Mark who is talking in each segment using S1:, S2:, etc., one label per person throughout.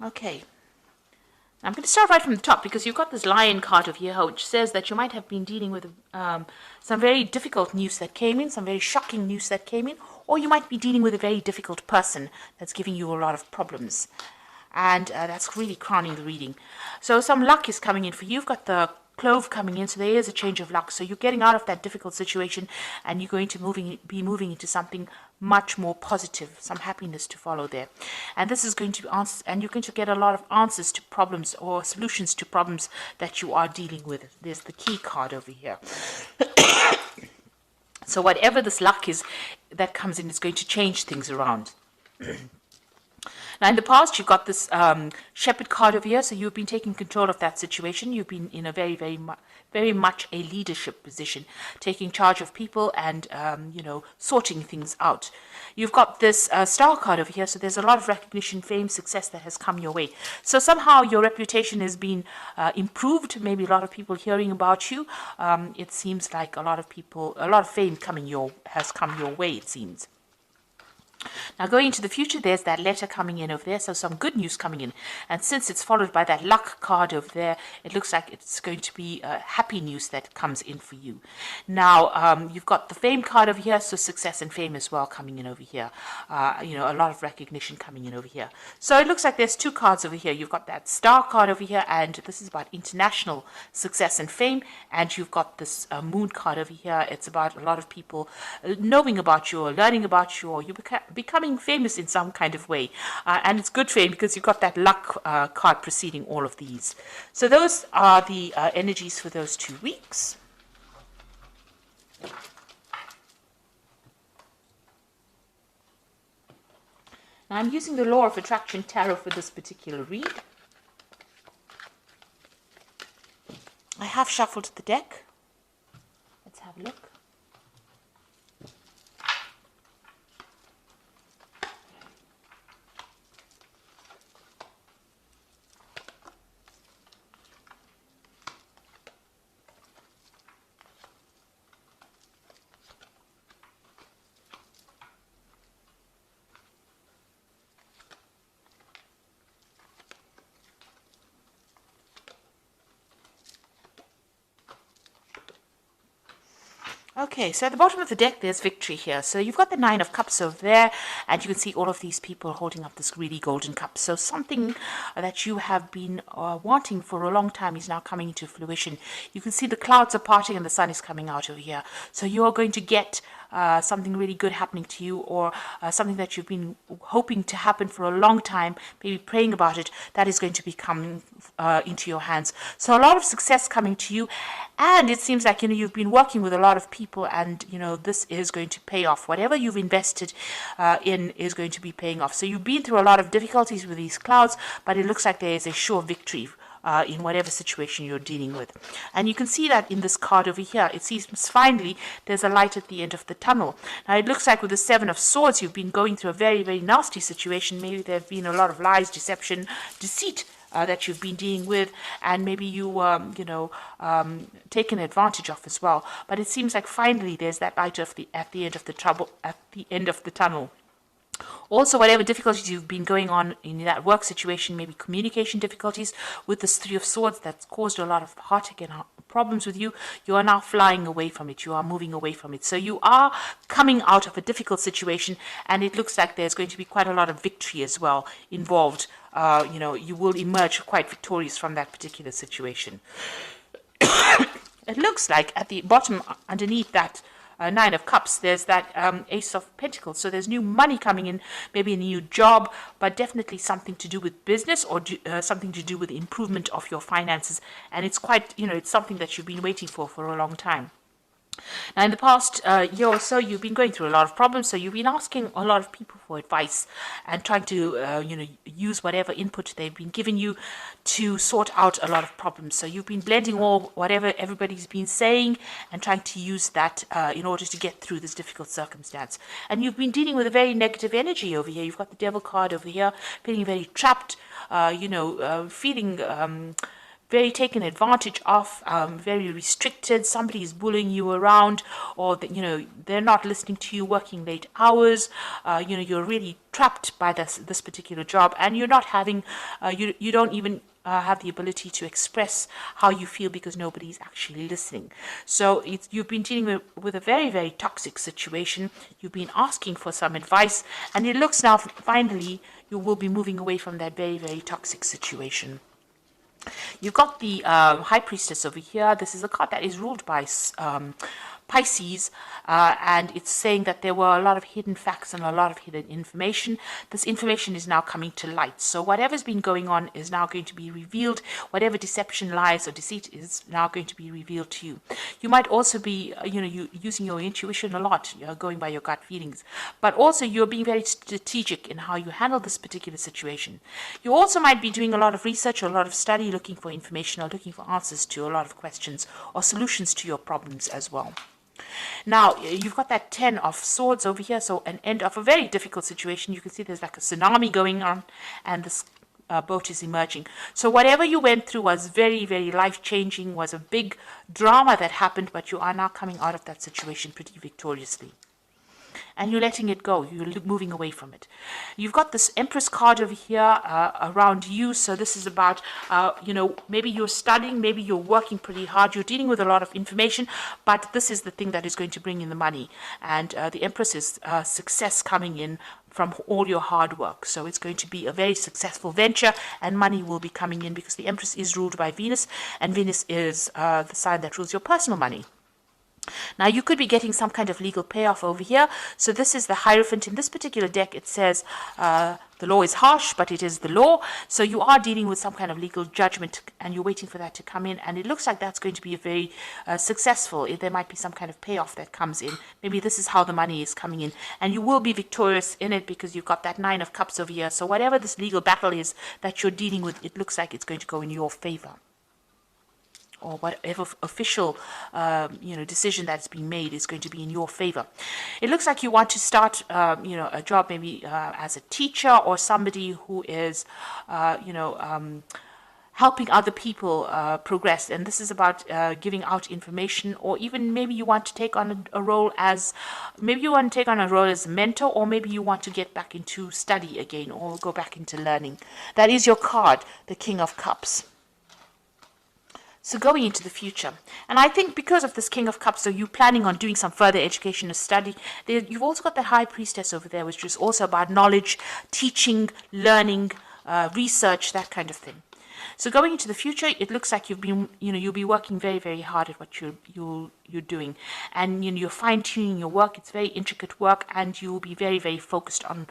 S1: Okay. I'm going to start right from the top because you've got this lion card over here, which says that you might have been dealing with some very difficult news that came in, some very shocking news that came in, or you might be dealing with a very difficult person that's giving you a lot of problems. And that's really crowning the reading. So some luck is coming in for you. You've got the clove coming in, so there is a change of luck. So you're getting out of that difficult situation, and you're going to be moving into something much more positive, some happiness to follow there. And this is going to be answers, and you're going to get a lot of answers to problems or solutions to problems that you are dealing with. There's the key card over here. So whatever this luck is that comes in is going to change things around. Now, in the past, you've got this shepherd card over here, so you've been taking control of that situation. You've been in a very much a leadership position, taking charge of people and, sorting things out. You've got this star card over here, so there's a lot of recognition, fame, success that has come your way. So somehow your reputation has been improved, maybe a lot of people hearing about you. It seems like a lot of fame has come your way, it seems. Now, going into the future, there's that letter coming in over there, so some good news coming in. And since it's followed by that luck card over there, it looks like it's going to be happy news that comes in for you. Now, you've got the fame card over here, so success and fame as well coming in over here. A lot of recognition coming in over here. So it looks like there's two cards over here. You've got that star card over here, and this is about international success and fame. And you've got this moon card over here. It's about a lot of people knowing about you or learning about you, or you becoming famous in some kind of way. And it's good fame because you've got that luck card preceding all of these. So those are the energies for those 2 weeks. Now I'm using the Law of Attraction Tarot for this particular read. I have shuffled the deck. Let's have a look. Okay, so at the bottom of the deck, there's victory here. So you've got the Nine of Cups over there, and you can see all of these people holding up this really golden cup. So something that you have been wanting for a long time is now coming into fruition. You can see the clouds are parting and the sun is coming out over here. So you're going to get something really good happening to you, or something that you've been hoping to happen for a long time, maybe praying about it, that is going to be coming into your hands. So a lot of success coming to you, and it seems like you've been working with a lot of people, and this is going to pay off. Whatever you've invested in is going to be paying off. So you've been through a lot of difficulties with these clouds, but it looks like there is a sure victory in whatever situation you're dealing with. And you can see that in this card over here. It seems finally there's a light at the end of the tunnel. Now it looks like with the Seven of Swords, you've been going through a very, very nasty situation. Maybe there have been a lot of lies, deception, deceit that you've been dealing with, and maybe you taken advantage of as well. But it seems like finally there's that light at the end of the tunnel. Also, whatever difficulties you've been going on in that work situation, maybe communication difficulties with this Three of Swords that's caused a lot of heartache and problems with you, you are now flying away from it. You are moving away from it. So you are coming out of a difficult situation, and it looks like there's going to be quite a lot of victory as well involved. You will emerge quite victorious from that particular situation. It looks like at the bottom, underneath that Nine of Cups, there's that Ace of Pentacles. So there's new money coming in, maybe a new job, but definitely something to do with business, or something to do with the improvement of your finances. And it's quite, it's something that you've been waiting for a long time. Now, in the past year or so, you've been going through a lot of problems, so you've been asking a lot of people for advice and trying to, use whatever input they've been giving you to sort out a lot of problems. So you've been blending whatever everybody's been saying and trying to use that in order to get through this difficult circumstance. And you've been dealing with a very negative energy over here. You've got the Devil card over here, feeling very trapped, feeling very taken advantage of, very restricted. Somebody is bullying you around, or that, they're not listening to you, working late hours. You're really trapped by this particular job, and you're not having, you don't even have the ability to express how you feel because nobody's actually listening. So you've been dealing with a very, very toxic situation. You've been asking for some advice, and it looks now finally you will be moving away from that very, very toxic situation. You've got the High Priestess over here. This is a card that is ruled by Pisces, and it's saying that there were a lot of hidden facts and a lot of hidden information. This information is now coming to light. So whatever's been going on is now going to be revealed. Whatever deception, lies, or deceit is now going to be revealed to you. You might also be, using your intuition a lot, going by your gut feelings. But also you're being very strategic in how you handle this particular situation. You also might be doing a lot of research or a lot of study, looking for information or looking for answers to a lot of questions or solutions to your problems as well. Now, you've got that 10 of Swords over here, so an end of a very difficult situation. You can see there's like a tsunami going on, and this boat is emerging. So whatever you went through was very, very life-changing, was a big drama that happened, but you are now coming out of that situation pretty victoriously. And you're letting it go. You're moving away from it. You've got this Empress card over here around you. So this is about, maybe you're studying, maybe you're working pretty hard. You're dealing with a lot of information, but this is the thing that is going to bring in the money. And the Empress is success coming in from all your hard work. So it's going to be a very successful venture, and money will be coming in because the Empress is ruled by Venus, and Venus is the sign that rules your personal money. Now, you could be getting some kind of legal payoff over here. So this is the Hierophant. In this particular deck, it says the law is harsh, but it is the law. So you are dealing with some kind of legal judgment, and you're waiting for that to come in. And it looks like that's going to be a very successful. There might be some kind of payoff that comes in. Maybe this is how the money is coming in. And you will be victorious in it because you've got that 9 of Cups over here. So whatever this legal battle is that you're dealing with, it looks like it's going to go in your favor. Or whatever official, decision that's being made is going to be in your favor. It looks like you want to start, a job maybe as a teacher or somebody who is, helping other people progress. And this is about giving out information, or even maybe you want to take on a role as, a mentor, or maybe you want to get back into study again or go back into learning. That is your card, the King of Cups. So going into the future, and I think because of this King of Cups, so you're planning on doing some further education or study, you've also got the High Priestess over there, which is also about knowledge, teaching, learning, research, that kind of thing. So going into the future, it looks like you'll be working very, very hard at what you're doing, and you're fine-tuning your work. It's very intricate work, and you'll be very, very focused on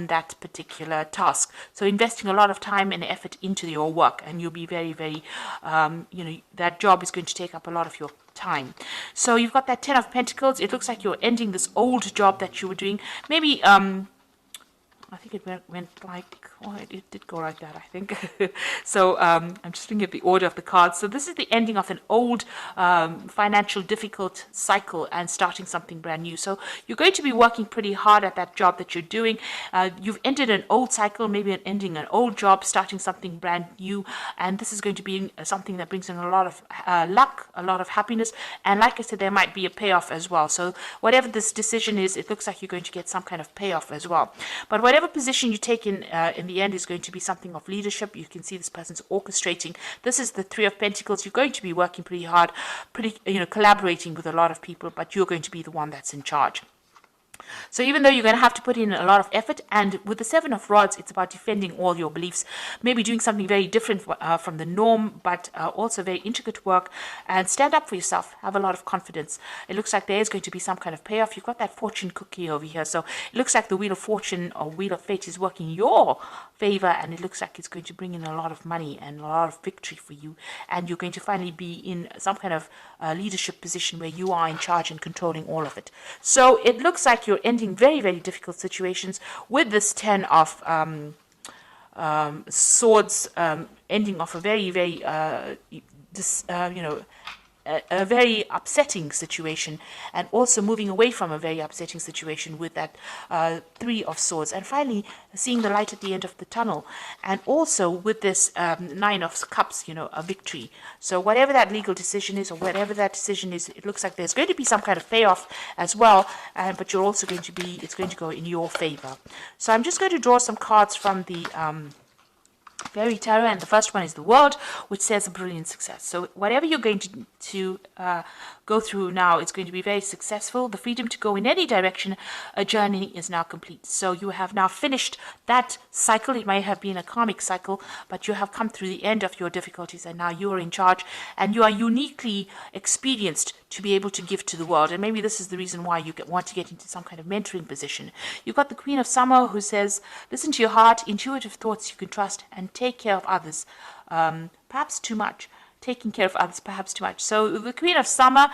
S1: that particular task. So investing a lot of time and effort into your work, and you'll be very, very, that job is going to take up a lot of your time. So you've got that 10 of Pentacles. It looks like you're ending this old job that you were doing. Maybe I think it went like, it did go like that, I think. So I'm just looking at the order of the cards. So this is the ending of an old financial difficult cycle and starting something brand new. So you're going to be working pretty hard at that job that you're doing. You've ended an old cycle, maybe ending an old job, starting something brand new. And this is going to be something that brings in a lot of luck, a lot of happiness. And like I said, there might be a payoff as well. So whatever this decision is, it looks like you're going to get some kind of payoff as well. But whatever position you take in the end is going to be something of leadership. You can see this person's orchestrating. This is the 3 of Pentacles. You're going to be working pretty hard, collaborating with a lot of people, but you're going to be the one that's in charge. So even though you're going to have to put in a lot of effort, and with the 7 of Rods, it's about defending all your beliefs, maybe doing something very different from the norm, but also very intricate work, and stand up for yourself. Have a lot of confidence. It looks like there is going to be some kind of payoff. You've got that fortune cookie over here, so it looks like the Wheel of Fortune or Wheel of Fate is working in your favor, and it looks like it's going to bring in a lot of money and a lot of victory for you, and you're going to finally be in some kind of leadership position where you are in charge and controlling all of it. So it looks like you're ending very, very difficult situations with this 10 of Swords, ending off a very, very a very upsetting situation, and also moving away from a very upsetting situation with that Three of Swords, and finally seeing the light at the end of the tunnel, and also with this Nine of Cups, a victory. So whatever that legal decision is, or whatever that decision is, it looks like there's going to be some kind of payoff as well, but you're also going to be, it's going to go in your favor. So I'm just going to draw some cards from the Fairy Tarot, and the first one is the World, which says a brilliant success. So whatever you're going to go through now, it's going to be very successful. The freedom to go in any direction, a journey is now complete. So you have now finished that cycle. It may have been a karmic cycle, but you have come through the end of your difficulties, and now you are in charge, and you are uniquely experienced to be able to give to the world. And maybe this is the reason why you want to get into some kind of mentoring position. You've got the Queen of Summer, who says, listen to your heart, intuitive thoughts you can trust, and take care of others, perhaps too much. Taking care of others, perhaps too much. So the Queen of Summer,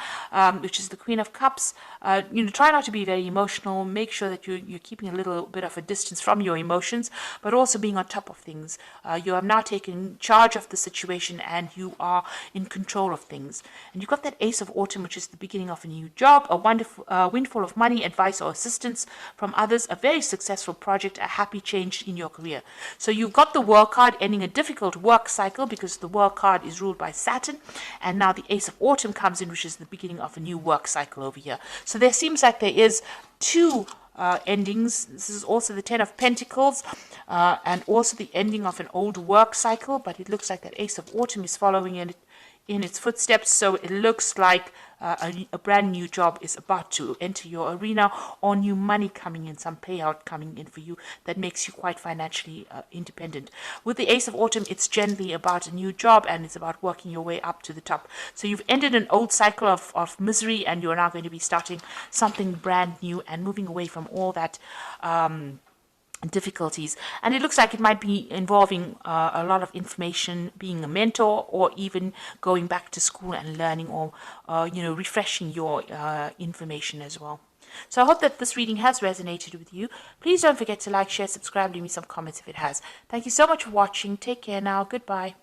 S1: which is the Queen of Cups, try not to be very emotional. Make sure that you're keeping a little bit of a distance from your emotions, but also being on top of things. You have now taken charge of the situation, and you are in control of things. And you've got that Ace of Autumn, which is the beginning of a new job, a wonderful windfall of money, advice, or assistance from others, a very successful project, a happy change in your career. So you've got the World card, ending a difficult work cycle, because the World card is ruled by Saturn, and now the Ace of Autumn comes in, which is the beginning of a new work cycle over here. So there seems like there is two endings. This is also the Ten of Pentacles, and also the ending of an old work cycle, but it looks like that Ace of Autumn is following in its footsteps. So it looks like a brand new job is about to enter your arena, or new money coming in, some payout coming in for you that makes you quite financially independent. With the Ace of Autumn, it's generally about a new job, and it's about working your way up to the top. So you've ended an old cycle of misery, and you're now going to be starting something brand new and moving away from all that difficulties. And it looks like it might be involving a lot of information, being a mentor, or even going back to school and learning, or refreshing your information as well. So I hope that this reading has resonated with you. Please don't forget to like, share, subscribe, leave me some comments if it has. Thank you so much for watching. Take care now. Goodbye.